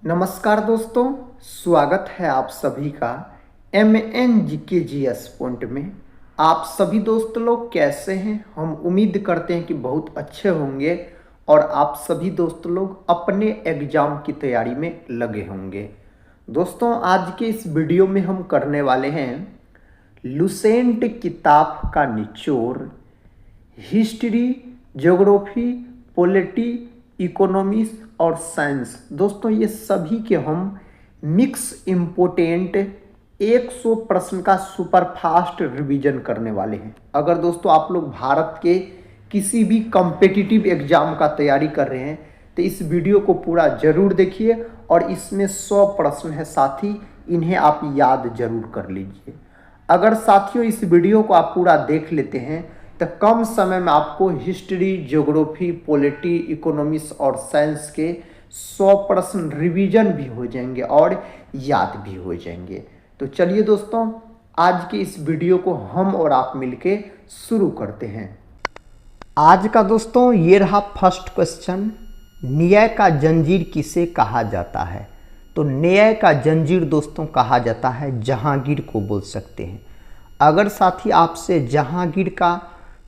नमस्कार दोस्तों, स्वागत है आप सभी का MNGKGS पॉइंट में। आप सभी दोस्त लोग कैसे हैं? हम उम्मीद करते हैं कि बहुत अच्छे होंगे और आप सभी दोस्त लोग अपने एग्जाम की तैयारी में लगे होंगे। दोस्तों, आज के इस वीडियो में हम करने वाले हैं लुसेंट किताब का निचोड़, हिस्ट्री, ज्योग्राफी, पॉलिटी, इकोनॉमिक्स और साइंस। दोस्तों, ये सभी के हम मिक्स इम्पोर्टेंट 100 प्रश्न का सुपर फास्ट रिवीजन करने वाले हैं। अगर दोस्तों आप लोग भारत के किसी भी कॉम्पिटिटिव एग्जाम का तैयारी कर रहे हैं तो इस वीडियो को पूरा जरूर देखिए और इसमें 100 प्रश्न है, साथ ही इन्हें आप याद जरूर कर लीजिए। अगर साथियों इस वीडियो को आप पूरा देख लेते हैं तो कम समय में आपको हिस्ट्री, ज्योग्राफी, पॉलिटी, इकोनॉमिक्स और साइंस के 100 प्रश्न रिवीजन भी हो जाएंगे और याद भी हो जाएंगे। तो चलिए दोस्तों, आज के इस वीडियो को हम और आप मिलके शुरू करते हैं। आज का दोस्तों ये रहा फर्स्ट क्वेश्चन, न्याय का जंजीर किसे कहा जाता है? तो न्याय का जंजीर दोस्तों कहा जाता है जहांगीर को बोल सकते हैं। अगर साथी आपसे जहांगीर का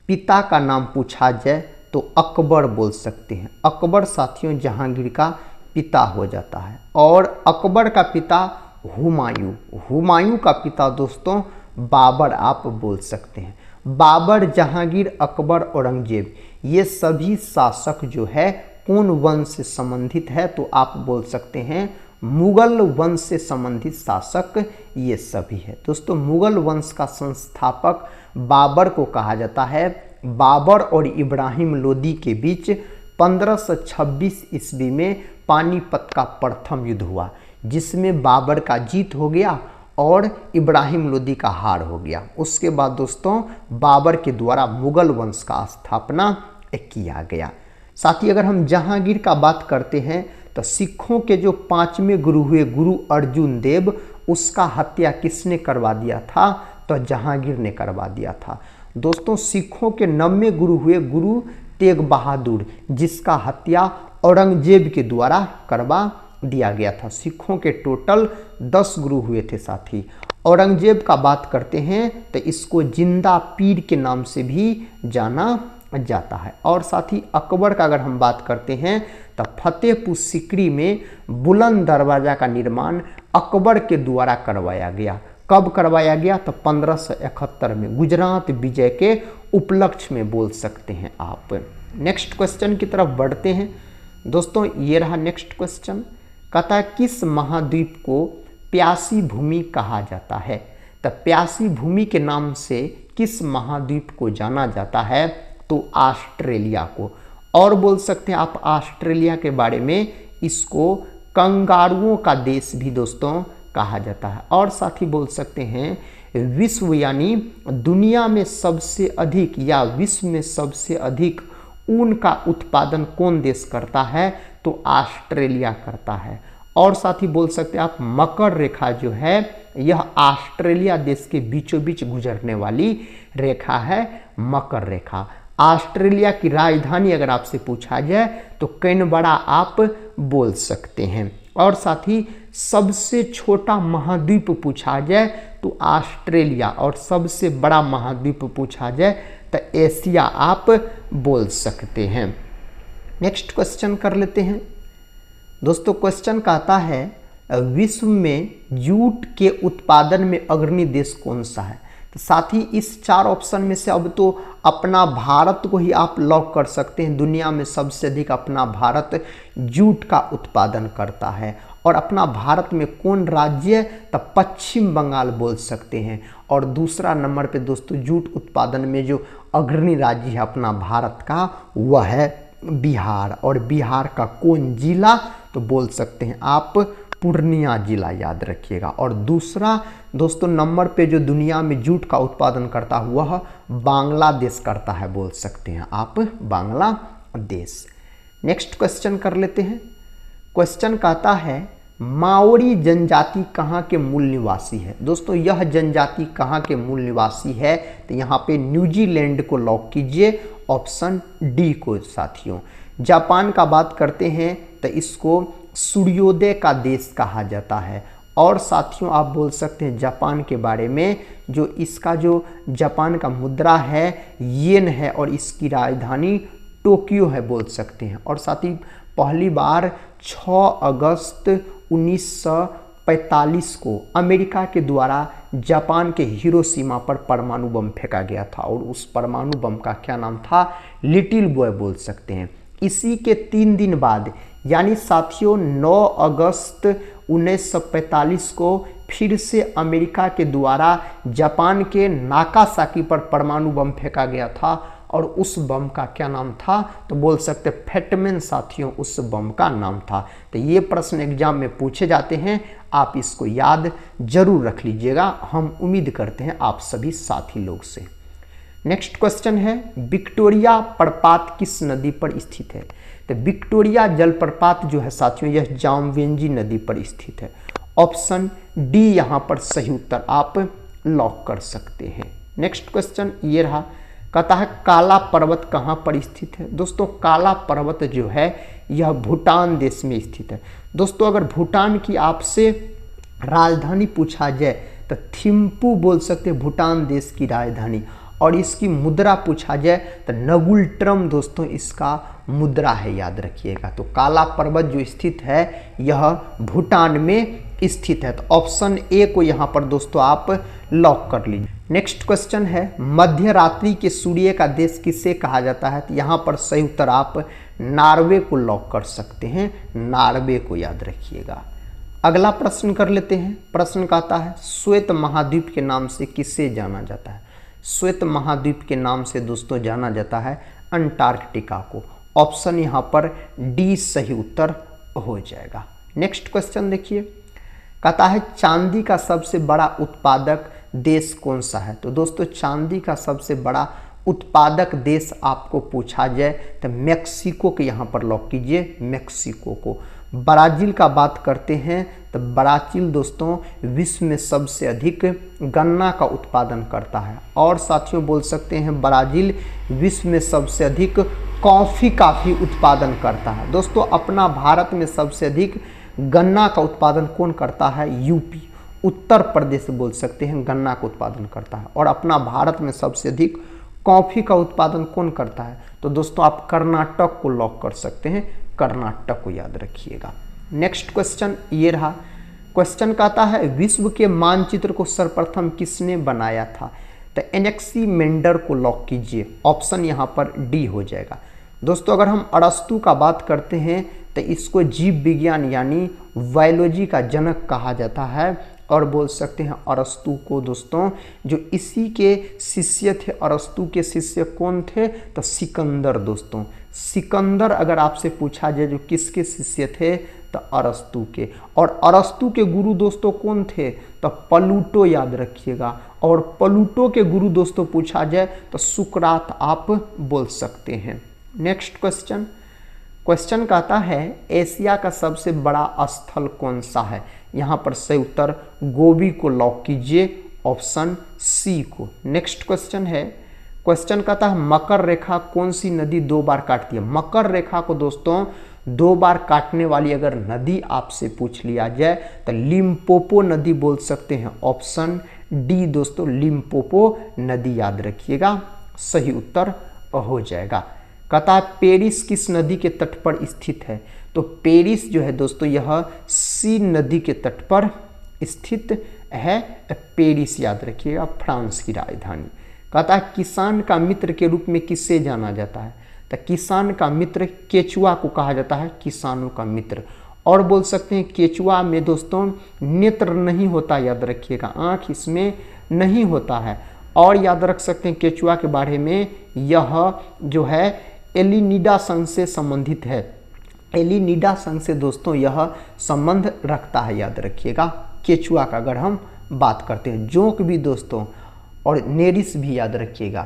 पिता का नाम पूछा जाए तो अकबर बोल सकते हैं। अकबर साथियों जहांगीर का पिता हो जाता है। और अकबर का पिता हुमायूं, हुमायूं का पिता दोस्तों बाबर आप बोल सकते हैं। बाबर, जहांगीर, अकबर, औरंगजेब, ये सभी शासक जो है कौन वंश से संबंधित है? तो आप बोल सकते हैं मुगल वंश से संबंधित शासक ये सभी है। दोस्तों, मुगल वंश का संस्थापक बाबर को कहा जाता है। बाबर और इब्राहिम लोदी के बीच 1526 ईस्वी में पानीपत का प्रथम युद्ध हुआ, जिसमें बाबर का जीत हो गया और इब्राहिम लोदी का हार हो गया। उसके बाद दोस्तों बाबर के द्वारा मुगल वंश का स्थापना किया गया। साथ ही अगर हम जहांगीर का बात करते हैं तो सिखों के जो 5वें गुरु हुए गुरु अर्जुन देव, उसका हत्या किसने करवा दिया था? तो जहांगीर ने करवा दिया था। दोस्तों, सिखों के 9वें गुरु हुए गुरु तेग बहादुर, जिसका हत्या औरंगजेब के द्वारा करवा दिया गया था। सिखों के टोटल 10 गुरु हुए थे साथी। औरंगजेब का बात करते हैं तो इसको जिंदा पीर के नाम से भी जाना जाता है। और साथ ही अकबर का अगर हम बात करते हैं तो फतेहपुर सीकरी में बुलंद दरवाजा का निर्माण अकबर के द्वारा करवाया गया। कब करवाया गया? तो 1571 में गुजरात विजय के उपलक्ष्य में बोल सकते हैं आप। नेक्स्ट क्वेश्चन की तरफ बढ़ते हैं। दोस्तों, ये रहा नेक्स्ट क्वेश्चन, कहता है किस महाद्वीप को प्यासी भूमि कहा जाता है? तो प्यासी भूमि के नाम से किस महाद्वीप को जाना जाता है? तो ऑस्ट्रेलिया को। और बोल सकते हैं आप ऑस्ट्रेलिया के बारे में, इसको कंगारुओं का देश भी दोस्तों कहा जाता है। और साथ ही बोल सकते हैं विश्व यानी दुनिया में सबसे अधिक या विश्व में सबसे अधिक ऊन का उत्पादन कौन देश करता है? तो ऑस्ट्रेलिया करता है। और साथ ही बोल सकते हैं आप मकर रेखा जो है यह ऑस्ट्रेलिया देश के बीचों बीच गुजरने वाली रेखा है, मकर रेखा। ऑस्ट्रेलिया की राजधानी अगर आपसे पूछा जाए तो कैनबरा आप बोल सकते हैं। और साथ ही सबसे छोटा महाद्वीप पूछा जाए तो ऑस्ट्रेलिया, और सबसे बड़ा महाद्वीप पूछा जाए तो एशिया आप बोल सकते हैं। नेक्स्ट क्वेश्चन कर लेते हैं। दोस्तों, क्वेश्चन कहता है विश्व में जूट के उत्पादन में अग्रणी देश कौन सा है? तो साथ ही इस 4 ऑप्शन में से अब तो अपना भारत को ही आप लॉक कर सकते हैं। दुनिया में सबसे अधिक अपना भारत जूट का उत्पादन करता है। और अपना भारत में कौन राज्य? तो पश्चिम बंगाल बोल सकते हैं। और दूसरा नंबर पे दोस्तों जूट उत्पादन में जो अग्रणी राज्य है अपना भारत का, वह है बिहार। और बिहार का कौन जिला? तो बोल सकते हैं आप पूर्णिया जिला, याद रखिएगा। और दूसरा दोस्तों नंबर पे जो दुनिया में जूट का उत्पादन करता हुआ बांग्लादेश करता है, बोल सकते हैं आप बांग्लादेश। नेक्स्ट क्वेश्चन कर लेते हैं। क्वेश्चन कहता है माओरी जनजाति कहाँ के मूल निवासी है? दोस्तों, यह जनजाति कहाँ के मूल निवासी है? तो यहाँ पे न्यूजीलैंड को लॉक कीजिए, ऑप्शन डी को साथियों। जापान का बात करते हैं तो इसको सूर्योदय का देश कहा जाता है। और साथियों आप बोल सकते हैं जापान के बारे में, जो इसका जो जापान का मुद्रा है येन है और इसकी राजधानी टोक्यो है बोल सकते हैं। और साथ ही पहली बार 6 अगस्त 1945 को अमेरिका के द्वारा जापान के हिरोशिमा पर परमाणु बम फेंका गया था और उस परमाणु बम का क्या नाम था, लिटिल बॉय बोल सकते हैं। इसी के 3 दिन बाद यानी साथियों 9 अगस्त 1945 को फिर से अमेरिका के द्वारा जापान के नागासाकी पर परमाणु बम फेंका गया था और उस बम का क्या नाम था, तो बोल सकते फैटमैन साथियों उस बम का नाम था। तो ये प्रश्न एग्जाम में पूछे जाते हैं, आप इसको याद जरूर रख लीजिएगा। हम उम्मीद करते हैं आप सभी साथी लोग से। नेक्स्ट क्वेश्चन है, विक्टोरिया प्रपात किस नदी पर स्थित है? तो विक्टोरिया जलप्रपात जो है साथियों यह जामवेंजी नदी पर स्थित है। ऑप्शन डी यहाँ पर सही उत्तर आप लॉक कर सकते हैं। नेक्स्ट क्वेश्चन ये रहा, कहता है काला पर्वत कहाँ पर स्थित है? दोस्तों काला पर्वत जो है यह भूटान देश में स्थित है। दोस्तों अगर भूटान की आपसे राजधानी पूछा जाए तो थिम्पू बोल सकते हैं भूटान देश की राजधानी, और इसकी मुद्रा पूछा जाए तो नगुल्ट्रम दोस्तों इसका मुद्रा है, याद रखिएगा। तो काला पर्वत जो स्थित है यह भूटान में स्थित है। तो ऑप्शन ए को यहाँ पर दोस्तों आप लॉक कर लीजिए। नेक्स्ट क्वेश्चन है, मध्य रात्रि के सूर्य का देश किसे कहा जाता है? तो यहाँ पर सही उत्तर आप नॉर्वे को लॉक कर सकते हैं, नॉर्वे को याद रखिएगा। अगला प्रश्न कर लेते हैं। प्रश्न कहता है श्वेत महाद्वीप के नाम से किसे जाना जाता है? श्वेत महाद्वीप के नाम से दोस्तों जाना जाता है अंटार्कटिका को। ऑप्शन यहाँ पर डी सही उत्तर हो जाएगा। नेक्स्ट क्वेश्चन देखिए, कहता है चांदी का सबसे बड़ा उत्पादक देश कौन सा है? तो दोस्तों चांदी का सबसे बड़ा उत्पादक देश आपको पूछा जाए तो मेक्सिको के यहाँ पर लॉक कीजिए, मेक्सिको को। ब्राज़ील का बात करते हैं तो ब्राज़ील दोस्तों विश्व में सबसे अधिक गन्ना का उत्पादन करता है। और साथियों बोल सकते हैं ब्राज़ील विश्व में सबसे अधिक कॉफ़ी का भी उत्पादन करता है। दोस्तों अपना भारत में सबसे अधिक गन्ना का उत्पादन कौन करता है? यूपी, उत्तर प्रदेश बोल सकते हैं गन्ना का उत्पादन करता है। और अपना भारत में सबसे अधिक कॉफ़ी का उत्पादन कौन करता है? तो दोस्तों आप कर्नाटक को लॉक कर सकते हैं, कर्नाटक को याद रखिएगा। नेक्स्ट क्वेश्चन ये रहा, क्वेश्चन कहता है विश्व के मानचित्र को सर्वप्रथम किसने बनाया था? तो एनेक्सीमेंडर को लॉक कीजिए। ऑप्शन यहाँ पर डी हो जाएगा। दोस्तों अगर हम अरस्तु का बात करते हैं तो इसको जीव विज्ञान यानी बायोलॉजी का जनक कहा जाता है। और बोल सकते हैं अरस्तु को दोस्तों जो इसी के शिष्य थे, अरस्तु के शिष्य कौन थे? तो सिकंदर दोस्तों। सिकंदर अगर आपसे पूछा जाए जो किसके शिष्य थे? तो अरस्तु के। और अरस्तु के गुरु दोस्तों कौन थे? तो प्लूटो याद रखिएगा। और प्लूटो के गुरु दोस्तों पूछा जाए तो सुकरात आप बोल सकते हैं। नेक्स्ट क्वेश्चन, क्वेश्चन कहता है एशिया का सबसे बड़ा स्थल कौन सा है? यहाँ पर सही उत्तर गोबी को लॉक कीजिए, ऑप्शन सी को। नेक्स्ट क्वेश्चन है, क्वेश्चन कहता है मकर रेखा कौन सी नदी 2 बार काटती है? मकर रेखा को दोस्तों 2 बार काटने वाली अगर नदी आपसे पूछ लिया जाए तो लिम्पोपो नदी बोल सकते हैं। ऑप्शन डी दोस्तों लिम्पोपो नदी याद रखिएगा, सही उत्तर हो जाएगा। कहता है पेरिस किस नदी के तट पर स्थित है? तो पेरिस जो है दोस्तों यह सीन नदी के तट पर स्थित है। पेरिस याद रखिएगा, फ्रांस की राजधानी। कहता है किसान का मित्र के रूप में किससे जाना जाता है? तो किसान का मित्र केचुआ को कहा जाता है, किसानों का मित्र। और बोल सकते हैं केचुआ में दोस्तों नेत्र नहीं होता, याद रखिएगा, आँख इसमें नहीं होता है। और याद रख सकते हैं केचुआ के बारे में यह जो है एलिनिडा संघ से संबंधित है। एलिनिडा संघ से दोस्तों यह संबंध रखता है, याद रखिएगा केचुआ का अगर हम बात करते हैं। जोंक भी दोस्तों और नेरिस भी याद रखिएगा।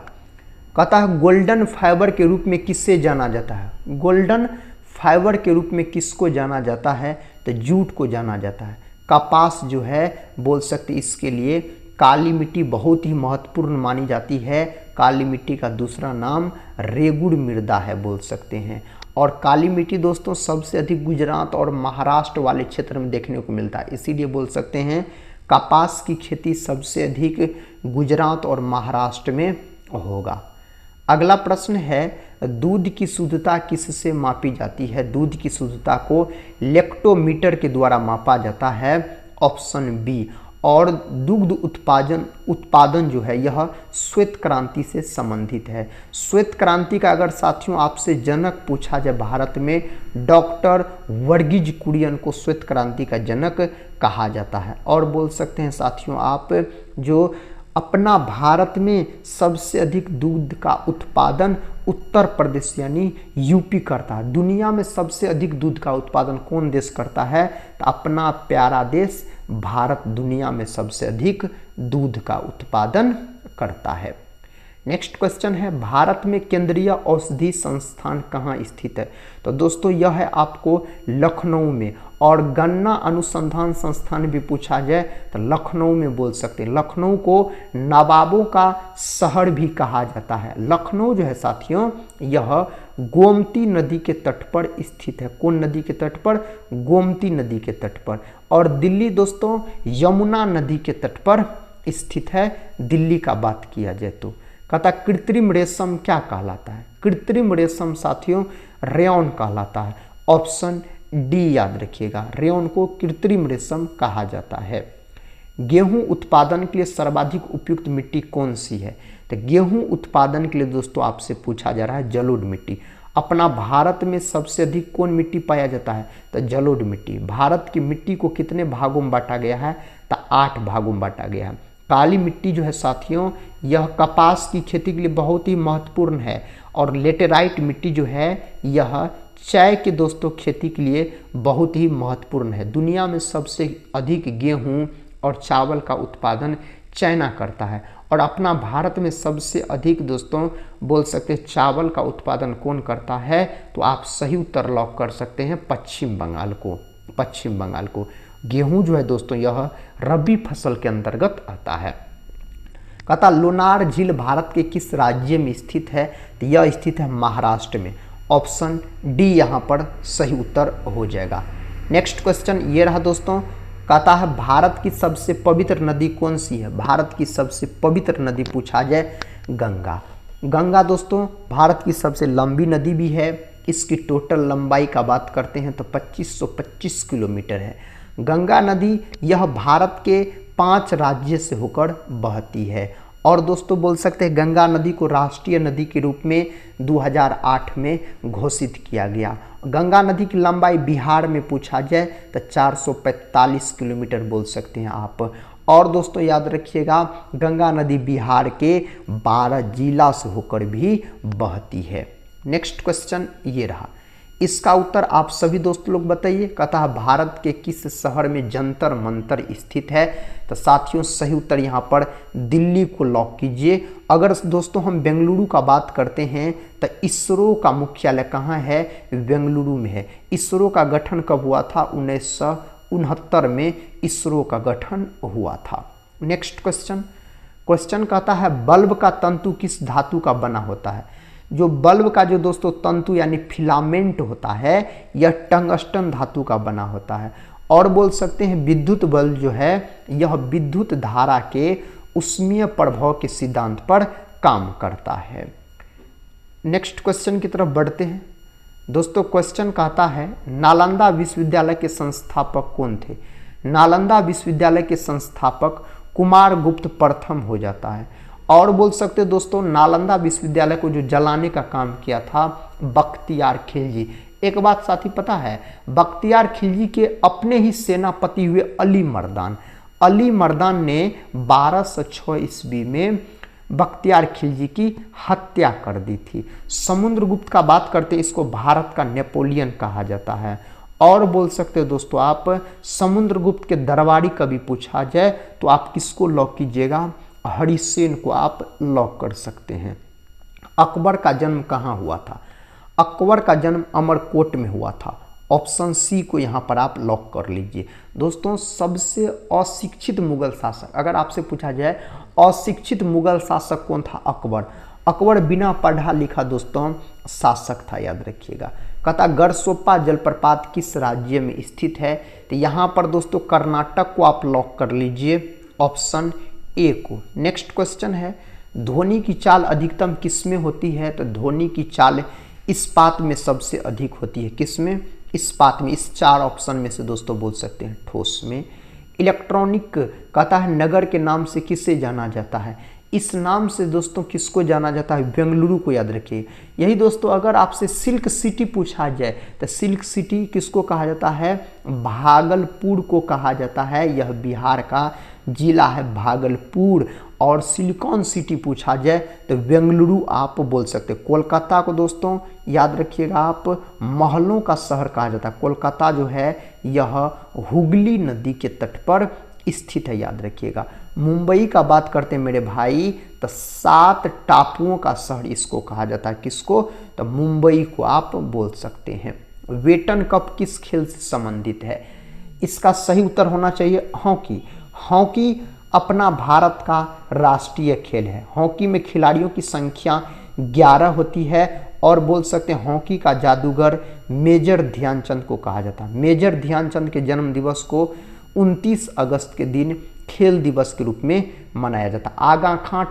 कहता है गोल्डन फाइबर के रूप में किससे जाना जाता है? गोल्डन फाइबर के रूप में किसको जाना जाता है? तो जूट को जाना जाता है। कपास जो है बोल सकते इसके लिए काली मिट्टी बहुत ही महत्वपूर्ण मानी जाती है। काली मिट्टी का दूसरा नाम रेगुड़ मृदा है बोल सकते हैं। और काली मिट्टी दोस्तों सबसे अधिक गुजरात और महाराष्ट्र वाले क्षेत्र में देखने को मिलता है, इसीलिए बोल सकते हैं कपास की खेती सबसे अधिक गुजरात और महाराष्ट्र में होगा। अगला प्रश्न है, दूध की शुद्धता किससे मापी जाती है? दूध की शुद्धता को लेक्टोमीटर के द्वारा मापा जाता है, ऑप्शन बी। और दुग्ध उत्पादन जो है यह श्वेत क्रांति से संबंधित है। श्वेत क्रांति का अगर साथियों आपसे जनक पूछा जाए भारत में, डॉक्टर वर्गीज कुरियन को श्वेत क्रांति का जनक कहा जाता है। और बोल सकते हैं साथियों आप, जो अपना भारत में सबसे अधिक दूध का उत्पादन उत्तर प्रदेश यानी यूपी करता है। दुनिया में सबसे अधिक दूध का उत्पादन कौन देश करता है? तो अपना प्यारा देश भारत दुनिया में सबसे अधिक दूध का उत्पादन करता है। नेक्स्ट क्वेश्चन है, भारत में केंद्रीय औषधि संस्थान कहाँ स्थित है? तो दोस्तों यह है आपको लखनऊ में। और गन्ना अनुसंधान संस्थान भी पूछा जाए तो लखनऊ में बोल सकते हैं। लखनऊ को नवाबों का शहर भी कहा जाता है। लखनऊ जो है साथियों यह गोमती नदी के तट पर स्थित है। कौन नदी के तट पर? गोमती नदी के तट पर। और दिल्ली दोस्तों यमुना नदी के तट पर स्थित है, दिल्ली का बात किया जाए तो। कहता कृत्रिम रेशम क्या कहलाता है? कृत्रिम रेशम साथियों रेयॉन कहलाता है, ऑप्शन डी याद रखिएगा, रेयॉन को कृत्रिम रेशम कहा जाता है। गेहूं उत्पादन के लिए सर्वाधिक उपयुक्त मिट्टी कौन सी है? तो गेहूं उत्पादन के लिए दोस्तों आपसे पूछा जा रहा है जलोढ़ मिट्टी। अपना भारत में सबसे अधिक कौन मिट्टी पाया जाता है? तो जलोढ़ मिट्टी। भारत की मिट्टी को कितने भागों में बांटा गया है? तो 8 भागों में बांटा गया है। काली मिट्टी जो है साथियों यह कपास की खेती के लिए बहुत ही महत्वपूर्ण है। और लेटेराइट मिट्टी जो है यह चाय के दोस्तों खेती के लिए बहुत ही महत्वपूर्ण है। दुनिया में सबसे अधिक गेहूं और चावल का उत्पादन चाइना करता है। और अपना भारत में सबसे अधिक दोस्तों बोल सकते हैं चावल का उत्पादन कौन करता है? तो आप सही उत्तर लॉक कर सकते हैं पश्चिम बंगाल को। पश्चिम बंगाल को। गेहूं जो है दोस्तों यह रबी फसल के अंतर्गत आता है। कहता लोनार झील भारत के किस राज्य में स्थित है? तो यह स्थित है महाराष्ट्र में, ऑप्शन डी यहाँ पर सही उत्तर हो जाएगा। नेक्स्ट क्वेश्चन ये रहा दोस्तों, कहता है भारत की सबसे पवित्र नदी कौन सी है? भारत की सबसे पवित्र नदी पूछा जाए गंगा। गंगा दोस्तों भारत की सबसे लंबी नदी भी है। इसकी टोटल लंबाई का बात करते हैं तो 2525 किलोमीटर है। गंगा नदी यह भारत के 5 राज्य से होकर बहती है। और दोस्तों बोल सकते हैं गंगा नदी को राष्ट्रीय नदी के रूप में 2008 में घोषित किया गया। गंगा नदी की लंबाई बिहार में पूछा जाए तो 445 किलोमीटर बोल सकते हैं आप। और दोस्तों याद रखिएगा गंगा नदी बिहार के 12 जिला से होकर भी बहती है। नेक्स्ट क्वेश्चन ये रहा, इसका उत्तर आप सभी दोस्त लोग बताइए। कहता है भारत के किस शहर में जंतर मंतर स्थित है? तो साथियों सही उत्तर यहाँ पर दिल्ली को लॉक कीजिए। अगर दोस्तों हम बेंगलुरु का बात करते हैं तो इसरो का मुख्यालय कहाँ है? बेंगलुरु में है। इसरो का गठन कब हुआ था? 1969 में इसरो का गठन हुआ था। नेक्स्ट क्वेश्चन कहता है बल्ब का तंतु किस धातु का बना होता है? जो बल्ब का जो दोस्तों तंतु यानी फिलामेंट होता है यह टंगस्टन धातु का बना होता है। और बोल सकते हैं विद्युत बल्ब जो है यह विद्युत धारा के ऊष्मीय प्रभाव के सिद्धांत पर काम करता है। नेक्स्ट क्वेश्चन की तरफ बढ़ते हैं दोस्तों। क्वेश्चन कहता है नालंदा विश्वविद्यालय के संस्थापक कौन थे? नालंदा विश्वविद्यालय के संस्थापक कुमारगुप्त प्रथम हो जाता है। और बोल सकते हैं दोस्तों नालंदा विश्वविद्यालय को जो जलाने का काम किया था बख्तियार खिलजी। एक बात साथी पता है, बख्तियार खिलजी के अपने ही सेनापति हुए अली मर्दान ने 1206 ईस्वी में बख्तियार खिलजी की हत्या कर दी थी। समुद्रगुप्त का बात करते इसको भारत का नेपोलियन कहा जाता है। और बोल सकते हो दोस्तों आप समुद्रगुप्त के दरबारी कभी पूछा जाए तो आप किसको लॉक कीजिएगा? हरिसेन को आप लॉक कर सकते हैं। अकबर का जन्म कहाँ हुआ था? अकबर का जन्म अमरकोट में हुआ था। ऑप्शन सी को यहाँ पर आप लॉक कर लीजिए। दोस्तों सबसे अशिक्षित मुगल शासक, अगर आपसे पूछा जाए अशिक्षित मुगल शासक कौन था? अकबर। अकबर बिना पढ़ा लिखा दोस्तों शासक था, याद रखिएगा। कहता गरसोप्पा जलप्रपात किस राज्य में स्थित है? तो यहाँ पर दोस्तों कर्नाटक को आप लॉक कर लीजिए, ऑप्शन ए को। नेक्स्ट क्वेश्चन है ध्वनि की चाल अधिकतम किस में होती है? तो ध्वनि की चाल इस्पात में सबसे अधिक होती है। किस में? इस्पात में। इस 4 ऑप्शन में से दोस्तों बोल सकते हैं। ठोस में। इलेक्ट्रॉनिक कहता है नगर के नाम से किसे जाना जाता है? इस नाम से दोस्तों किसको जाना जाता है? बेंगलुरु को याद रखिए। यही दोस्तों अगर आपसे सिल्क सिटी पूछा जाए तो सिल्क सिटी किसको कहा जाता है? भागलपुर को कहा जाता है। यह बिहार का जिला है भागलपुर। और सिलिकॉन सिटी पूछा जाए तो बेंगलुरु आप बोल सकते हैं। कोलकाता को दोस्तों याद रखिएगा आप महलों का शहर कहा जाता है। कोलकाता जो है यह हुगली नदी के तट पर स्थित है, याद रखिएगा। मुंबई का बात करते हैं मेरे भाई तो 7 टापुओं का शहर इसको कहा जाता है। किसको? तो मुंबई को आप बोल सकते हैं। वेटन कप किस खेल से संबंधित है? इसका सही उत्तर होना चाहिए हॉकी। हॉकी अपना भारत का राष्ट्रीय खेल है। हॉकी में खिलाड़ियों की संख्या 11 होती है और बोल सकते हैं हॉकी का जादूगर मेजर ध्यानचंद को कहा जाता है। मेजर ध्यानचंद के जन्म दिवस को 29 अगस्त के दिन खेल दिवस के रूप में मनाया जाता है। आगा खां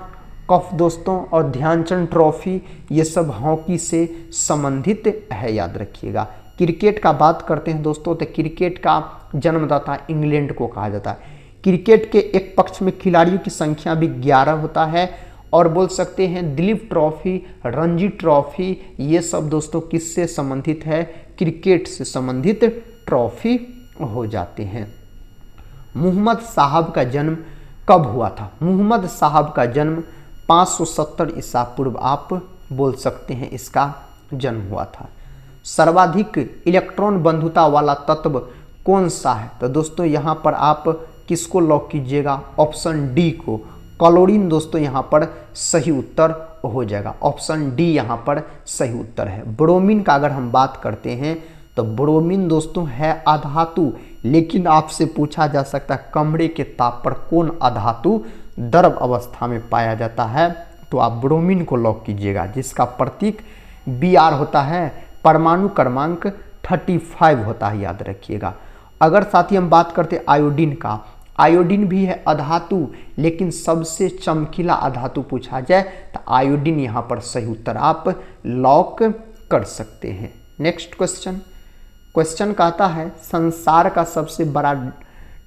कप दोस्तों और ध्यानचंद ट्रॉफी ये सब हॉकी से संबंधित है, याद रखिएगा। क्रिकेट का बात करते हैं दोस्तों तो क्रिकेट का जन्मदाता इंग्लैंड को कहा जाता है। क्रिकेट के एक पक्ष में खिलाड़ियों की संख्या भी 11 होता है और बोल सकते हैं दिलीप ट्रॉफी, रणजी ट्रॉफी ये सब दोस्तों किससे संबंधित है? क्रिकेट से संबंधित ट्रॉफी हो जाते हैं। मुहम्मद साहब का जन्म कब हुआ था? मुहम्मद साहब का जन्म 570 ईसा पूर्व आप बोल सकते हैं इसका जन्म हुआ था। सर्वाधिक इलेक्ट्रॉन बंधुता वाला तत्व कौन सा है? तो दोस्तों यहाँ पर आप किसको लॉक कीजिएगा? ऑप्शन डी को। क्लोरीन दोस्तों यहाँ पर सही उत्तर हो जाएगा। ऑप्शन डी यहाँ पर सही उत्तर है। ब्रोमीन का अगर हम बात करते हैं तो ब्रोमीन दोस्तों है अधातु, लेकिन आपसे पूछा जा सकता है कमरे के ताप पर कौन अधातु द्रव अवस्था में पाया जाता है? तो आप ब्रोमीन को लॉक कीजिएगा जिसका प्रतीक Br होता है। परमाणु क्रमांक 35 होता है, याद रखिएगा। अगर साथ ही हम बात करते हैं आयोडीन का, आयोडीन भी है अधातु लेकिन सबसे चमकीला अधातु पूछा जाए तो आयोडीन यहाँ पर सही उत्तर आप लॉक कर सकते हैं। नेक्स्ट क्वेश्चन कहता है संसार का सबसे बड़ा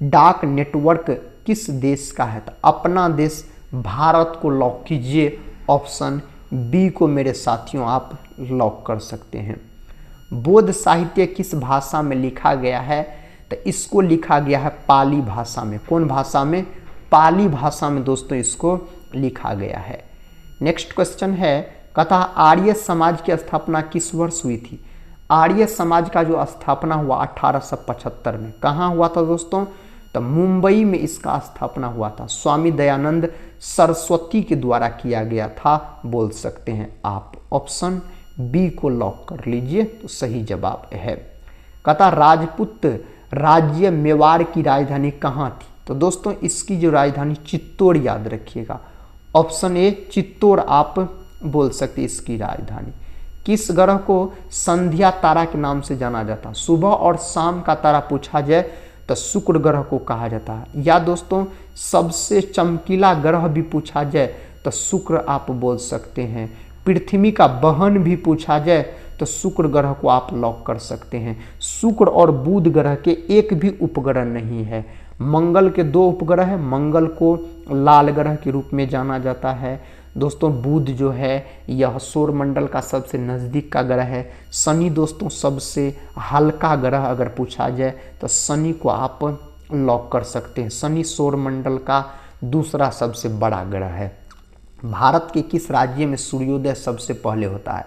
डाक नेटवर्क किस देश का है? तो अपना देश भारत को लॉक कीजिए। ऑप्शन बी को मेरे साथियों आप लॉक कर सकते हैं। बौद्ध साहित्य किस भाषा में लिखा गया है? तो इसको लिखा गया है पाली भाषा में। कौन भाषा में? पाली भाषा में दोस्तों इसको लिखा गया है। नेक्स्ट क्वेश्चन है कहता आर्य समाज की स्थापना किस वर्ष हुई थी? आर्य समाज का जो स्थापना हुआ 1875 में। कहाँ हुआ था दोस्तों? तो मुंबई में इसका स्थापना हुआ था। स्वामी दयानंद सरस्वती के द्वारा किया गया था, बोल सकते हैं आप। ऑप्शन बी को लॉक कर लीजिए तो सही जवाब है। कहता राजपूत राज्य मेवाड़ की राजधानी कहाँ थी? तो दोस्तों इसकी जो राजधानी चित्तौड़, याद रखिएगा। ऑप्शन ए चित्तौड़ आप बोल सकते हैं इसकी राजधानी। किस ग्रह को संध्या तारा के नाम से जाना जाता है? सुबह और शाम का तारा पूछा जाए तो शुक्र ग्रह को कहा जाता है। या दोस्तों सबसे चमकीला ग्रह भी पूछा जाए तो शुक्र आप बोल सकते हैं। पृथ्वी का वहन भी पूछा जाए तो शुक्र ग्रह को आप लॉक कर सकते हैं। शुक्र और बुध ग्रह के एक भी उपग्रह नहीं है। मंगल के 2 उपग्रह है। मंगल को लाल ग्रह के रूप में जाना जाता है। दोस्तों बुध जो है यह सौरमंडल का सबसे नज़दीक का ग्रह है। शनि दोस्तों सबसे हल्का ग्रह अगर पूछा जाए तो शनि को आप लॉक कर सकते हैं। शनि सौरमंडल का दूसरा सबसे बड़ा ग्रह है। भारत के किस राज्य में सूर्योदय सबसे पहले होता है?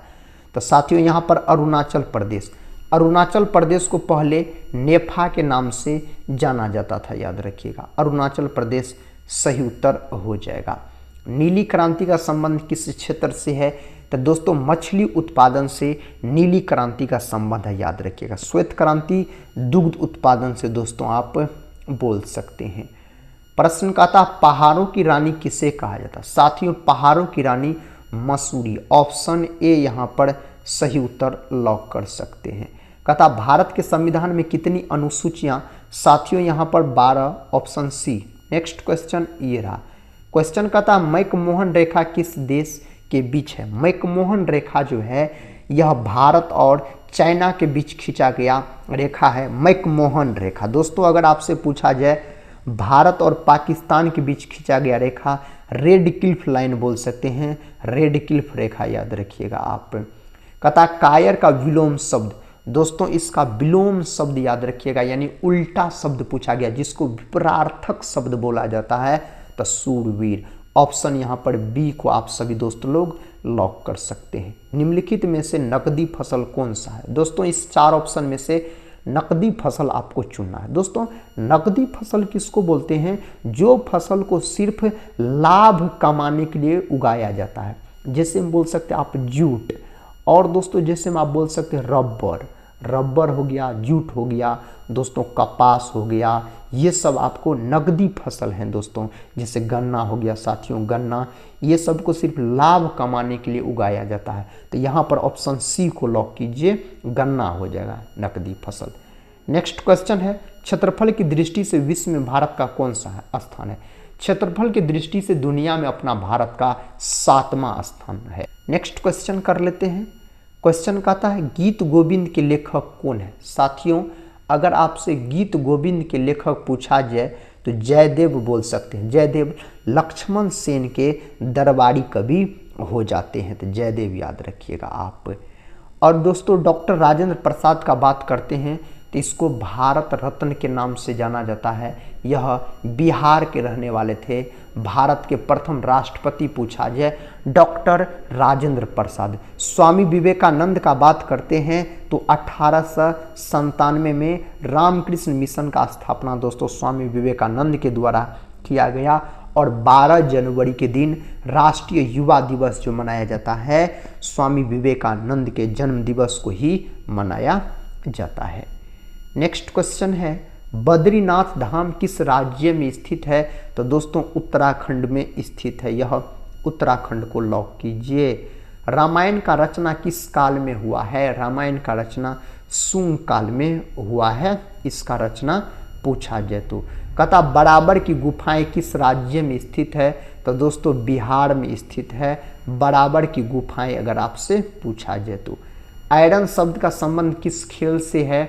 तो साथियों यहाँ पर अरुणाचल प्रदेश। अरुणाचल प्रदेश को पहले नेफा के नाम से जाना जाता था, याद रखिएगा। अरुणाचल प्रदेश सही उत्तर हो जाएगा। नीली क्रांति का संबंध किस क्षेत्र से है? तो दोस्तों मछली उत्पादन से नीली क्रांति का संबंध है, याद रखिएगा। श्वेत क्रांति दुग्ध उत्पादन से दोस्तों आप बोल सकते हैं। प्रश्न कहता पहाड़ों की रानी किसे कहा जाता? साथियों पहाड़ों की रानी मसूरी। ऑप्शन ए यहाँ पर सही उत्तर लॉक कर सकते हैं। कहता भारत के संविधान में कितनी अनुसूचियां? साथियों यहाँ पर 12, ऑप्शन सी। नेक्स्ट क्वेश्चन ये रहा। क्वेश्चन कहता मैकमोहन रेखा किस देश के बीच है? मैकमोहन रेखा जो है यह भारत और चाइना के बीच खींचा गया रेखा है, मैकमोहन रेखा। दोस्तों अगर आपसे पूछा जाए भारत और पाकिस्तान के बीच खींचा गया रेखा रेड क्लिफ लाइन बोल सकते हैं, रेड क्लिफ रेखा याद रखिएगा आप। कहता कायर का विलोम शब्द? दोस्तों इसका विलोम शब्द याद रखिएगा, यानी उल्टा शब्द पूछा गया जिसको विपरार्थक शब्द बोला जाता है, तो सूरवीर। ऑप्शन यहाँ पर बी को आप सभी दोस्त लोग लॉक कर सकते हैं। निम्नलिखित में से नकदी फसल कौन सा है? दोस्तों इस 4 ऑप्शन में से नकदी फसल आपको चुनना है। दोस्तों नकदी फसल किसको बोलते हैं? जो फसल को सिर्फ लाभ कमाने के लिए उगाया जाता है, जैसे हम बोल सकते हैं आप जूट, और दोस्तों जैसे हम आप बोल सकते हैं रबर हो गया, जूट हो गया, दोस्तों कपास हो गया, ये सब आपको नकदी फसल हैं दोस्तों। जैसे गन्ना हो गया साथियों, गन्ना, ये सब को सिर्फ लाभ कमाने के लिए उगाया जाता है। तो यहाँ पर ऑप्शन सी को लॉक कीजिए, गन्ना हो जाएगा नकदी फसल। नेक्स्ट क्वेश्चन है क्षेत्रफल की दृष्टि से विश्व में भारत का कौन सा स्थान है? क्षेत्रफल की दृष्टि से दुनिया में अपना भारत का 7वां स्थान है। नेक्स्ट क्वेश्चन कर लेते हैं। क्वेश्चन कहता है गीत गोविंद के लेखक कौन है? साथियों अगर आपसे गीत गोविंद के लेखक पूछा जाए तो जयदेव बोल सकते हैं। जयदेव लक्ष्मण सेन के दरबारी कवि हो जाते हैं, तो जयदेव याद रखिएगा आप। और दोस्तों डॉक्टर राजेंद्र प्रसाद का बात करते हैं तो इसको भारत रत्न के नाम से जाना जाता है। यह बिहार के रहने वाले थे। भारत के प्रथम राष्ट्रपति पूछा जाए डॉक्टर राजेंद्र प्रसाद। स्वामी विवेकानंद का बात करते हैं तो 1897 में रामकृष्ण मिशन का स्थापना दोस्तों स्वामी विवेकानंद के द्वारा किया गया, और 12 जनवरी के दिन राष्ट्रीय युवा दिवस जो मनाया जाता है स्वामी विवेकानंद के जन्म दिवस को ही मनाया जाता है। नेक्स्ट क्वेश्चन है बद्रीनाथ धाम किस राज्य में स्थित है? तो दोस्तों उत्तराखंड में स्थित है, यह उत्तराखंड को लॉक कीजिए। रामायण का रचना किस काल में हुआ है? रामायण का रचना सुंग काल में हुआ है, इसका रचना पूछा जाए तो। कहता बराबर की गुफाएं किस राज्य में स्थित है? तो दोस्तों बिहार में स्थित है बराबर की गुफाएं अगर आपसे पूछा जाए तो। आयरन शब्द का संबंध किस खेल से है?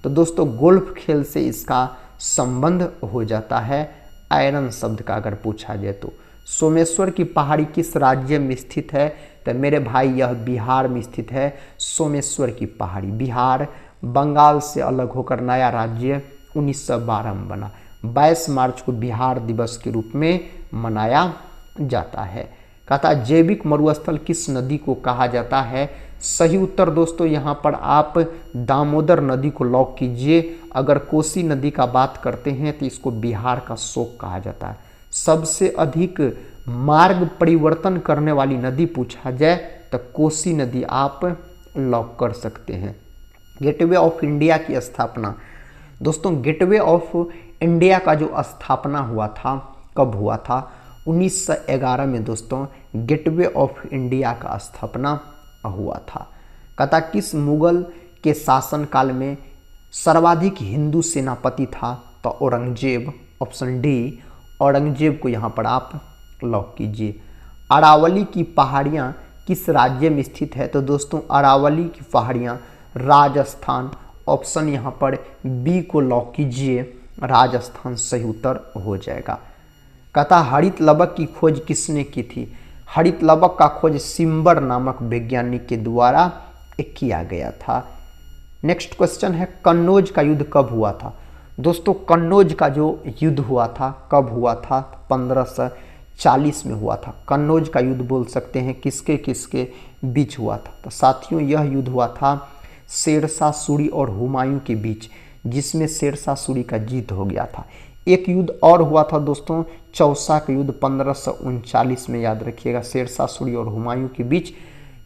तो दोस्तों गोल्फ खेल से इसका संबंध हो जाता है, आयरन शब्द का अगर पूछा जाए तो। सोमेश्वर की पहाड़ी किस राज्य में स्थित है? तो मेरे भाई यह बिहार में स्थित है। सोमेश्वर की पहाड़ी बिहार, बंगाल से अलग होकर नया राज्य 1912 में बना। 22 मार्च को बिहार दिवस के रूप में मनाया जाता है। कहता जैविक मरुस्थल किस नदी को कहा जाता है? सही उत्तर दोस्तों यहाँ पर आप दामोदर नदी को लॉक कीजिए। अगर कोसी नदी का बात करते हैं तो इसको बिहार का शोक कहा जाता है। सबसे अधिक मार्ग परिवर्तन करने वाली नदी पूछा जाए तो कोसी नदी आप लॉक कर सकते हैं। गेटवे ऑफ इंडिया की स्थापना दोस्तों, गेटवे ऑफ इंडिया का जो स्थापना हुआ था कब हुआ था? 1911 में दोस्तों गेटवे ऑफ इंडिया का स्थापना हुआ था। कहता किस मुगल के शासनकाल में सर्वाधिक हिंदू सेनापति था? तो औरंगजेब, ऑप्शन डी औरंगजेब को यहाँ पर आप लॉक कीजिए। अरावली की पहाड़ियाँ किस राज्य में स्थित है? तो दोस्तों अरावली की पहाड़ियाँ राजस्थान, ऑप्शन यहाँ पर बी को लॉक कीजिए, राजस्थान सही उत्तर हो जाएगा। कहता हरित लवक की खोज किसने की थी? हरित लवक का खोज सिम्बर नामक वैज्ञानिक के द्वारा किया गया था। नेक्स्ट क्वेश्चन है कन्नौज का युद्ध कब हुआ था? दोस्तों कन्नौज का जो युद्ध हुआ था कब हुआ था? 1540 में हुआ था। कन्नौज का युद्ध बोल सकते हैं किसके किसके बीच हुआ था? तो साथियों यह युद्ध हुआ था शेरशाह सूरी और हुमायूं के बीच, जिसमें शेरशाह सूरी का जीत हो गया था। एक युद्ध और हुआ था दोस्तों चौसा का युद्ध 1539 में, याद रखिएगा, शेरशाह सूरी और हुमायूं के बीच।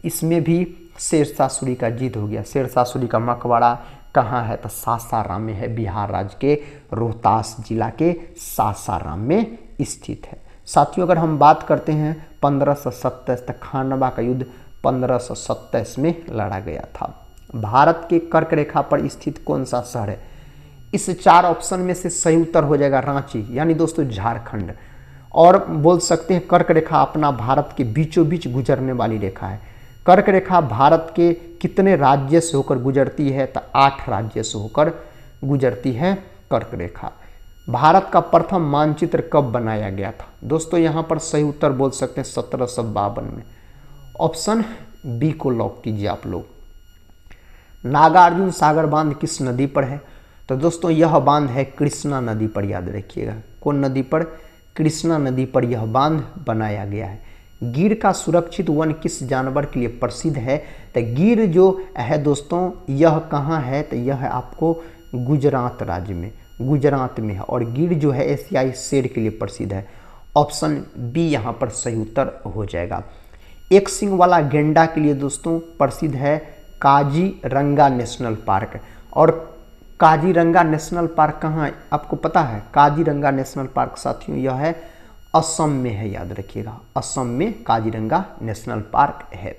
इसमें भी शेरशाह सूरी का जीत हो गया। शेरशाह सूरी का मकबरा कहाँ है? तो सासाराम में है, बिहार राज्य के रोहतास जिला के सासाराम में स्थित है। साथियों अगर हम बात करते हैं 1527 तक खानवा का युद्ध 1527 में लड़ा गया था। भारत के कर्क रेखा पर स्थित कौन सा शहर है? इस 4 ऑप्शन में से सही उत्तर हो जाएगा रांची, यानी दोस्तों झारखंड। और बोल सकते हैं कर्क रेखा अपना भारत के बीचों बीच गुजरने वाली रेखा है। कर्क रेखा भारत के कितने राज्य से होकर गुजरती है? तो 8 राज्य से होकर गुजरती है कर्क रेखा। भारत का प्रथम मानचित्र कब बनाया गया था? दोस्तों यहाँ पर सही उत्तर बोल सकते हैं 1752 में। ऑप्शन बी को लॉक कीजिए आप लोग। नागार्जुन सागर बांध किस नदी पर है? तो दोस्तों यह बांध है कृष्णा नदी पर, याद रखिएगा। कौन नदी पर? कृष्णा नदी पर यह बांध बनाया गया है। गिर का सुरक्षित वन किस जानवर के लिए प्रसिद्ध है? तो गिर जो है दोस्तों यह कहाँ है? तो यह है आपको गुजरात राज्य में, गुजरात में है। और गिर जो है एशियाई शेर के लिए प्रसिद्ध है। ऑप्शन बी यहाँ पर सही उत्तर हो जाएगा। एक सींग वाला गेंडा के लिए दोस्तों प्रसिद्ध है काजीरंगा नेशनल पार्क। और काजीरंगा नेशनल पार्क कहाँ है आपको पता है? काजीरंगा नेशनल पार्क साथियों यह है असम में है, याद रखिएगा। असम में काजीरंगा नेशनल पार्क है।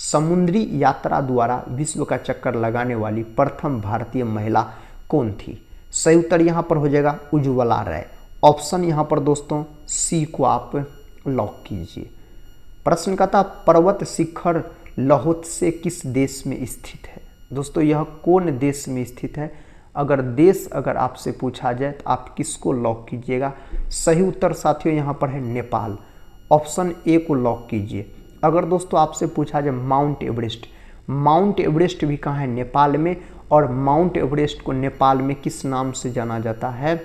समुद्री यात्रा द्वारा विश्व का चक्कर लगाने वाली प्रथम भारतीय महिला कौन थी? सही उत्तर यहाँ पर हो जाएगा उज्ज्वला राय। ऑप्शन यहाँ पर दोस्तों सी को आप लॉक कीजिए। प्रश्न का था पर्वत शिखर लाओत्से किस देश में स्थित है? दोस्तों यह कौन देश में स्थित है? अगर आपसे पूछा जाए तो आप किसको लॉक कीजिएगा? सही उत्तर साथियों यहाँ पर है नेपाल। ऑप्शन ए को लॉक कीजिए। अगर दोस्तों आपसे पूछा जाए माउंट एवरेस्ट, माउंट एवरेस्ट भी कहाँ है? नेपाल में। और माउंट एवरेस्ट को नेपाल में किस नाम से जाना जाता है?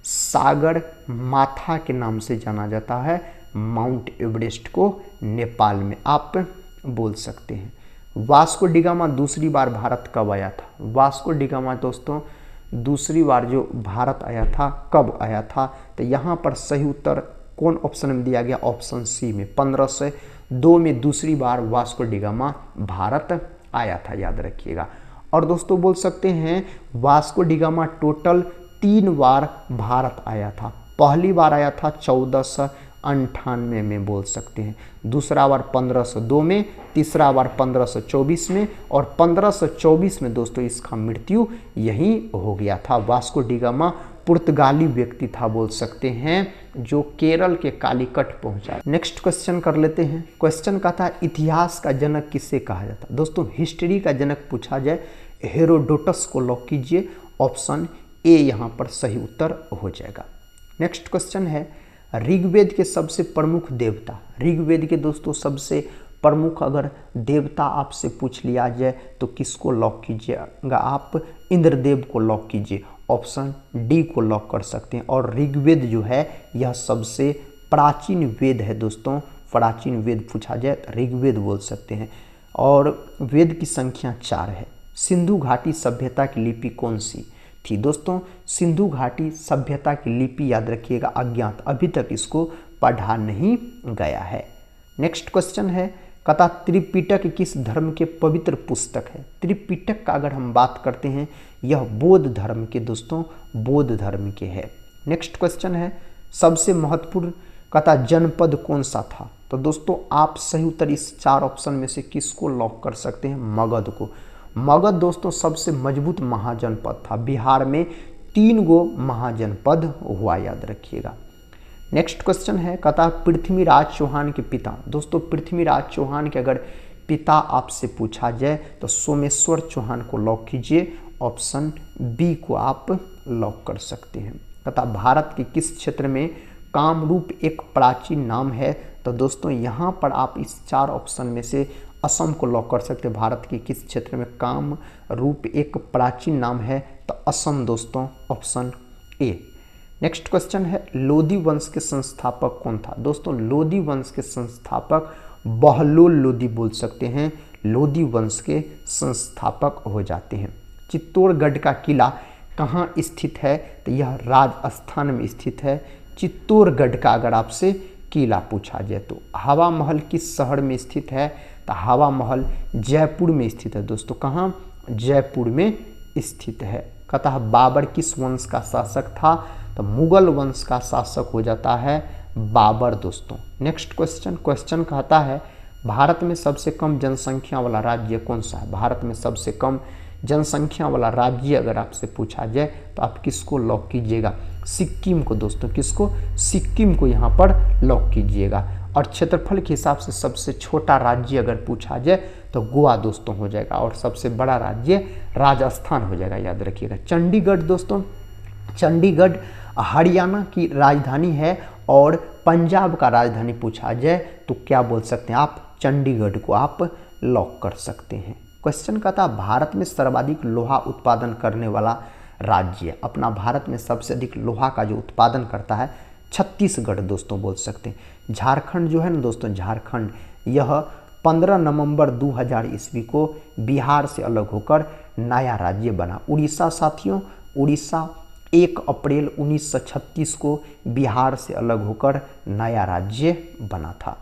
सागर माथा के नाम से जाना जाता है माउंट एवरेस्ट को नेपाल में, आप बोल सकते हैं। वास्को डिगामा दूसरी बार भारत कब आया था? वास्को डिगामा दोस्तों दूसरी बार जो भारत आया था कब आया था? तो यहाँ पर सही उत्तर कौन ऑप्शन में दिया गया? ऑप्शन सी में 1502 में दूसरी बार वास्को डिगामा भारत आया था, याद रखिएगा। और दोस्तों बोल सकते हैं वास्को डिगामा टोटल 3 बार भारत आया था। पहली बार आया था 1498 में, बोल सकते हैं। दूसरा बार 1502 में, तीसरा बार 1524 में, और 1524 में दोस्तों इसका मृत्यु यहीं हो गया था। वास्को डिगामा पुर्तगाली व्यक्ति था, बोल सकते हैं, जो केरल के कालीकट पहुंचा। नेक्स्ट क्वेश्चन कर लेते हैं। क्वेश्चन का था इतिहास का जनक किसे कहा जाता है? दोस्तों हिस्ट्री का जनक पूछा जाए हेरोडोटस को लॉक कीजिए। ऑप्शन ए यहाँ पर सही उत्तर हो जाएगा। नेक्स्ट क्वेश्चन है ऋग्वेद के सबसे प्रमुख देवता। ऋग्वेद के दोस्तों सबसे प्रमुख अगर देवता आपसे पूछ लिया जाए तो किसको लॉक कीजिएगा आप? इंद्रदेव को लॉक कीजिए। ऑप्शन डी को लॉक कर सकते हैं। और ऋग्वेद जो है यह सबसे प्राचीन वेद है दोस्तों। प्राचीन वेद पूछा जाए तो ऋग्वेद बोल सकते हैं। और वेद की संख्या 4 है। सिंधु घाटी सभ्यता की लिपि कौन सी थी? दोस्तों सिंधु घाटी सभ्यता की लिपि याद रखिएगा अज्ञात, अभी तक इसको पढ़ा नहीं गया है। नेक्स्ट क्वेश्चन है कथा त्रिपिटक किस धर्म के पवित्र पुस्तक है? त्रिपिटक का अगर हम बात करते हैं यह बौद्ध धर्म के दोस्तों, बौद्ध धर्म के है। नेक्स्ट क्वेश्चन है सबसे महत्वपूर्ण कथा जनपद कौन सा था? तो दोस्तों आप सही उत्तर इस 4 ऑप्शन में से किसको लॉक कर सकते हैं? मगध को। मगध दोस्तों सबसे मजबूत महाजनपद था। बिहार में 3 गो महाजनपद हुआ, याद रखिएगा। नेक्स्ट क्वेश्चन है कथा पृथ्वीराज चौहान के पिता। दोस्तों पृथ्वीराज चौहान के अगर पिता आपसे पूछा जाए तो सोमेश्वर चौहान को लॉक कीजिए। ऑप्शन बी को आप लॉक कर सकते हैं। तथा भारत के किस क्षेत्र में कामरूप एक प्राचीन नाम है? तो दोस्तों यहाँ पर आप इस 4 ऑप्शन में से असम को लॉक कर सकते हैं। भारत के किस क्षेत्र में कामरूप एक प्राचीन नाम है? तो असम दोस्तों, ऑप्शन ए। नेक्स्ट क्वेश्चन है लोदी वंश के संस्थापक कौन था? दोस्तों लोदी वंश के संस्थापक बहलोल लोदी बोल सकते हैं, लोदी वंश के संस्थापक हो जाते हैं। चित्तौड़गढ़ का किला कहाँ स्थित है? तो यह राजस्थान में स्थित है। चित्तौड़गढ़ का अगर आपसे किला पूछा जाए तो हवा महल किस शहर में स्थित है? तो हवा महल जयपुर में स्थित है दोस्तों। कहाँ? जयपुर में स्थित है। कथा बाबर किस वंश का शासक था? तो मुगल वंश का शासक हो जाता है बाबर दोस्तों। नेक्स्ट क्वेश्चन कहता है भारत में सबसे कम जनसंख्या वाला राज्य कौन सा है? भारत में सबसे कम जनसंख्या वाला राज्य अगर आपसे पूछा जाए तो आप किसको लॉक कीजिएगा? सिक्किम को दोस्तों। किसको? सिक्किम को यहाँ पर लॉक कीजिएगा। और क्षेत्रफल के हिसाब से सबसे छोटा राज्य अगर पूछा जाए तो गोवा दोस्तों हो जाएगा, और सबसे बड़ा राज्य राजस्थान हो जाएगा, याद रखिएगा। चंडीगढ़ दोस्तों, चंडीगढ़ हरियाणा की राजधानी है, और पंजाब का राजधानी पूछा जाए तो क्या बोल सकते हैं आप? चंडीगढ़ को आप लॉक कर सकते हैं। क्वेश्चन का था भारत में सर्वाधिक लोहा उत्पादन करने वाला राज्य। अपना भारत में सबसे अधिक लोहा का जो उत्पादन करता है छत्तीसगढ़ दोस्तों बोल सकते हैं। झारखंड जो है ना दोस्तों, झारखंड यह 15 नवंबर 2000 ईस्वी को बिहार से अलग होकर नया राज्य बना। उड़ीसा साथियों, उड़ीसा 1 अप्रैल 1936 को बिहार से अलग होकर नया राज्य बना था।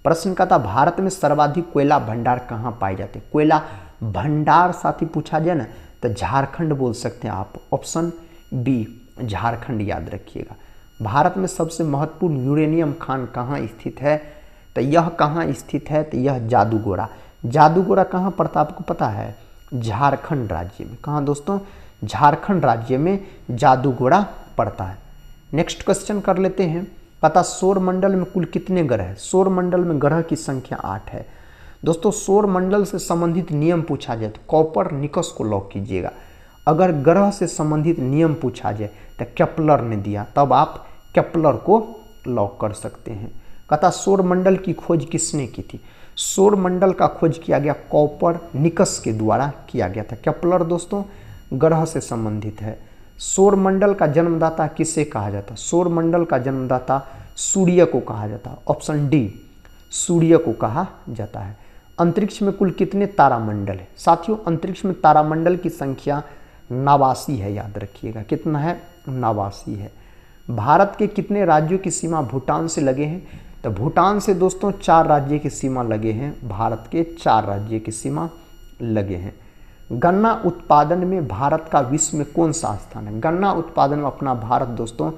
प्रश्न का था भारत में सर्वाधिक कोयला भंडार कहाँ पाए जाते हैं? कोयला भंडार साथी पूछा जाए ना तो झारखंड बोल सकते हैं आप। ऑप्शन बी झारखंड याद रखिएगा। भारत में सबसे महत्वपूर्ण यूरेनियम खान कहाँ स्थित है? तो यह कहाँ स्थित है? तो यह जादूगोड़ा। जादूगोड़ा कहाँ पड़ता आपको पता है? झारखंड राज्य में। कहाँ दोस्तों? झारखंड राज्य में जादूगोड़ा पड़ता है। नेक्स्ट क्वेश्चन कर लेते हैं। पता सौर मंडल में कुल कितने ग्रह हैं? सौर मंडल में ग्रह की संख्या 8 है दोस्तों। सौर मंडल से संबंधित नियम पूछा जाए तो कॉपरनिकस को लॉक कीजिएगा। अगर ग्रह से संबंधित नियम पूछा जाए तो केपलर ने दिया, तब आप केपलर को लॉक कर सकते हैं। कहता सौर मंडल की खोज किसने की थी? सौर मंडल का खोज किया गया कॉपरनिकस के द्वारा किया गया था। केपलर दोस्तों ग्रह से संबंधित है। सौर मंडल का जन्मदाता किसे कहा जाता? सौर मंडल का जन्मदाता सूर्य को कहा जाता। ऑप्शन डी सूर्य को कहा जाता है। अंतरिक्ष में कुल कितने तारामंडल है? साथियों अंतरिक्ष में तारामंडल की संख्या 89 है, याद रखिएगा। कितना है? 89 है। भारत के कितने राज्यों की सीमा भूटान से लगे हैं? तो भूटान से दोस्तों 4 राज्य की सीमा लगे हैं। भारत के 4 राज्य की सीमा लगे हैं। गन्ना उत्पादन में भारत का विश्व में कौन सा स्थान है? गन्ना उत्पादन में अपना भारत दोस्तों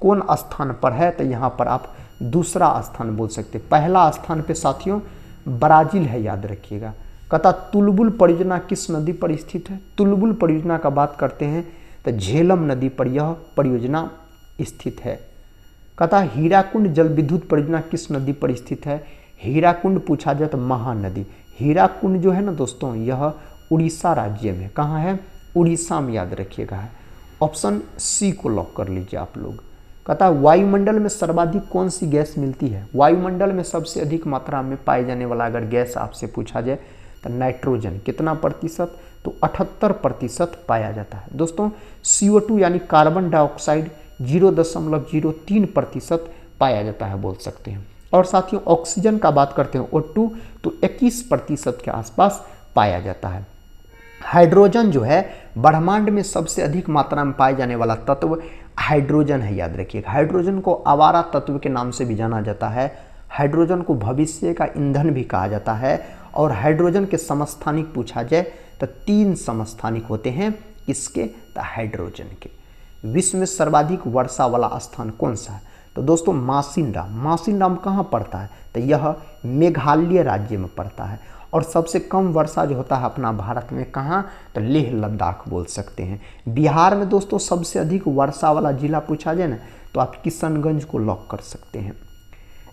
कौन स्थान पर है? तो यहाँ पर आप दूसरा स्थान बोल सकते हैं। पहला स्थान पे साथियों ब्राजील है, याद रखिएगा। कहता तुलबुल परियोजना किस नदी पर स्थित है? तुलबुल परियोजना का बात करते हैं तो झेलम नदी पर यह परियोजना स्थित है। कहता हीराकुंड जल विद्युत परियोजना किस नदी पर स्थित है? हीराकुंड पूछा जाए तो महानदी। हीराकुंड जो है ना दोस्तों यह उड़ीसा राज्य में। कहाँ है? उड़ीसा में, याद रखिएगा है। ऑप्शन सी को लॉक कर लीजिए आप लोग। कहता वायुमंडल में सर्वाधिक कौन सी गैस मिलती है? वायुमंडल में सबसे अधिक मात्रा में पाए जाने वाला अगर गैस आपसे पूछा जाए तो नाइट्रोजन। कितना प्रतिशत? तो 78% पाया जाता है दोस्तों। CO2 यानी कार्बन डाइऑक्साइड 0.03% पाया जाता है बोल सकते हैं। और साथियों ऑक्सीजन का बात करते हैं O2 तो 21% के आसपास पाया जाता है। हाइड्रोजन जो है ब्रह्मांड में सबसे अधिक मात्रा में पाए जाने वाला तत्व हाइड्रोजन है, याद रखिएगा। हाइड्रोजन को आवारा तत्व के नाम से भी जाना जाता है। हाइड्रोजन को भविष्य का ईंधन भी कहा जाता है। और हाइड्रोजन के समस्थानिक पूछा जाए तो 3 समस्थानिक होते हैं। इसके तो हाइड्रोजन के। विश्व में सर्वाधिक वर्षा वाला स्थान कौन सा है? तो दोस्तों मासिनराम। मासिनराम कहाँ पड़ता है? तो यह मेघालय राज्य में पड़ता है। और सबसे कम वर्षा जो होता है अपना भारत में कहाँ? तो लेह लद्दाख बोल सकते हैं। बिहार में दोस्तों सबसे अधिक वर्षा वाला जिला पूछा जाए ना तो आप किशनगंज को लॉक कर सकते हैं।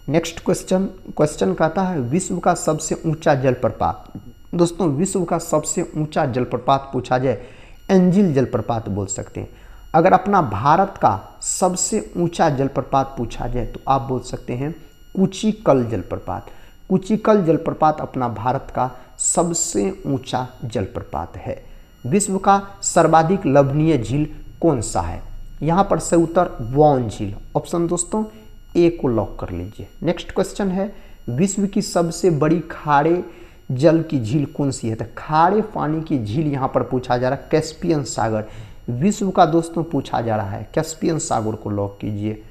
नेक्स्ट क्वेश्चन कहता है विश्व का सबसे ऊंचा जलप्रपात। दोस्तों विश्व का सबसे ऊंचा जलप्रपात पूछा जाए एंजिल जलप्रपात बोल सकते हैं। अगर अपना भारत का सबसे ऊंचा जलप्रपात पूछा जाए तो आप बोल सकते हैं कुचिकल जलप्रपात। कुचिकल जलप्रपात अपना भारत का सबसे ऊंचा जलप्रपात है। विश्व का सर्वाधिक लवणीय झील कौन सा है? यहाँ पर से उत्तर वॉन झील। ऑप्शन दोस्तों ए को लॉक कर लीजिए। नेक्स्ट क्वेश्चन है विश्व की सबसे बड़ी खारे जल की झील कौन सी है? तो खारे पानी की झील यहाँ पर पूछा जा रहा है कैस्पियन सागर। विश्व का दोस्तों पूछा जा रहा है, कैस्पियन सागर को लॉक कीजिए।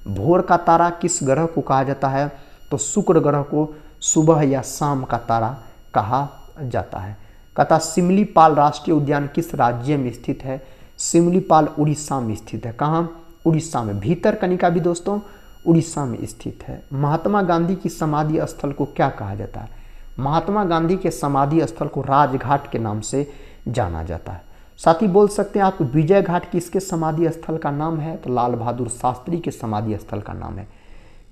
भोर का तारा किस ग्रह को कहा जाता है? तो शुक्र ग्रह को सुबह या शाम का तारा कहा जाता है। कहता सिमलीपाल राष्ट्रीय उद्यान किस राज्य में स्थित है? सिमलीपाल उड़ीसा में स्थित है। कहाँ? उड़ीसा में। भीतरकनिका भी दोस्तों उड़ीसा में स्थित है। महात्मा गांधी की समाधि स्थल को क्या कहा जाता है? महात्मा गांधी के समाधि स्थल को राजघाट के नाम से जाना जाता है। साथ ही बोल सकते हैं आप विजय घाट किसके समाधि स्थल का नाम है? तो लाल बहादुर शास्त्री के समाधि स्थल का नाम है।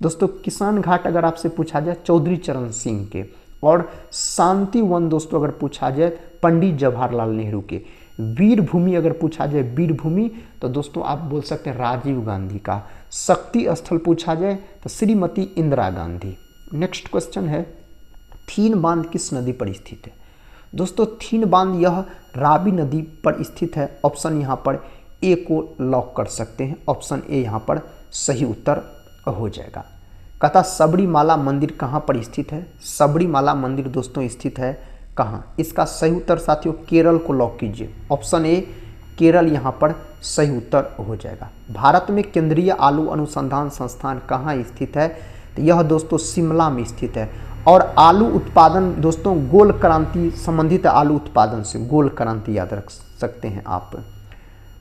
दोस्तों किसान घाट अगर आपसे पूछा जाए चौधरी चरण सिंह के, और शांति वन दोस्तों अगर पूछा जाए पंडित जवाहरलाल नेहरू के। वीर भूमि अगर पूछा जाए वीर भूमि तो दोस्तों आप बोल सकते हैं राजीव गांधी का। शक्ति स्थल पूछा जाए तो श्रीमती इंदिरा गांधी। नेक्स्ट क्वेश्चन है थीन बांध किस नदी पर स्थित है? दोस्तों थीन बांध यह रावी नदी पर स्थित है। ऑप्शन यहाँ पर ए को लॉक कर सकते हैं। ऑप्शन ए यहाँ पर सही उत्तर हो जाएगा। कहता सबरीमाला मंदिर कहाँ पर स्थित है? सबरीमाला मंदिर दोस्तों स्थित है कहाँ? इसका सही उत्तर साथियों केरल को लॉक कीजिए। ऑप्शन ए केरल यहाँ पर सही उत्तर हो जाएगा। भारत में केंद्रीय आलू अनुसंधान संस्थान कहाँ स्थित है? तो यह दोस्तों शिमला में स्थित है। और आलू उत्पादन दोस्तों गोल क्रांति संबंधित आलू उत्पादन से, गोल क्रांति याद रख सकते हैं आप।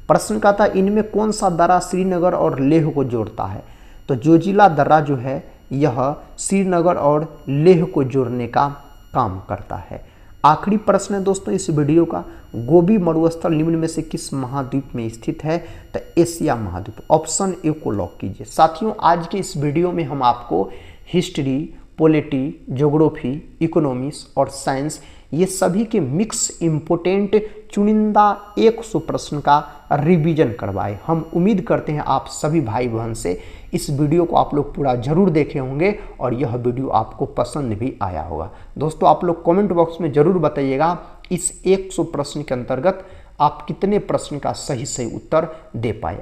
प्रश्न का था इनमें कौन सा दर्रा श्रीनगर और लेह को जोड़ता है? तो जोजिला दर्रा जो है यह श्रीनगर और लेह को जोड़ने का काम करता है। आखिरी प्रश्न है दोस्तों इस वीडियो का, गोबी मरुस्थल निम्न में से किस महाद्वीप में स्थित है? तो एशिया महाद्वीप। ऑप्शन ए को लॉक कीजिए। साथियों आज के इस वीडियो में हम आपको हिस्ट्री, पॉलिटी, ज्योग्राफी, इकोनॉमिक्स और साइंस ये सभी के मिक्स इम्पोर्टेंट चुनिंदा 100 प्रश्न का रिवीजन करवाए। हम उम्मीद करते हैं आप सभी भाई बहन से इस वीडियो को आप लोग पूरा जरूर देखे होंगे और यह वीडियो आपको पसंद भी आया होगा। दोस्तों आप लोग कमेंट बॉक्स में जरूर बताइएगा इस 100 प्रश्न के अंतर्गत आप कितने प्रश्न का सही उत्तर दे पाए।